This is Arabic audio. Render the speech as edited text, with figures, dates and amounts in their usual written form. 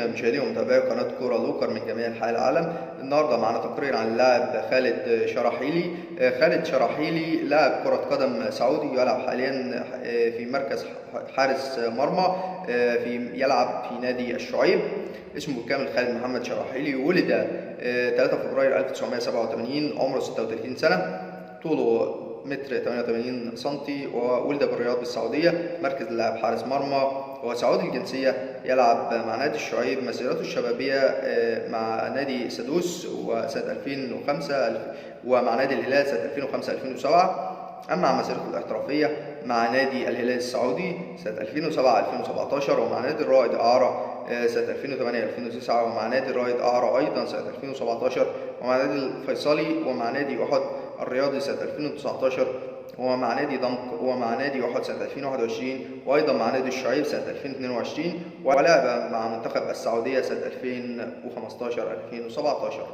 المشاهدين ومتابعي قناة كورة لوكر من جميع أنحاء العالم. النهارده معنا تقرير عن اللاعب خالد شراحيلي. خالد شراحيلي لاعب كرة قدم سعودي يلعب حاليا في مركز حارس مرمى، يلعب في نادي الشعيب. اسمه بالكامل خالد محمد شراحيلي. ولد 3 فبراير 1987، عمره 36 سنة، طوله متر 88 سنتي، وولد بالرياض بالسعودية. مركز اللاعب حارس مرمى، هو سعودي الجنسية، يلعب مع نادي الشعيب. مسيرته الشبابية مع نادي سدوس وسنة 2005، ومع نادي الهلال سنة 2005-2007. أما عن مسيرته الاحترافية مع نادي الهلال السعودي سنة 2007-2017، ومع نادي الرائد إعارة سنة 2008-2009، ومع نادي الرائد إعارة أيضا سنة 2017، ومع نادي الفيصلي، ومع نادي أحد الرياضي سنة 2019، ومع نادي دنق، ومع نادي أحد سنة 2021، وأيضا مع نادي الشعيب سنة 2022، ولعب مع منتخب السعودية سنة 2015-2017.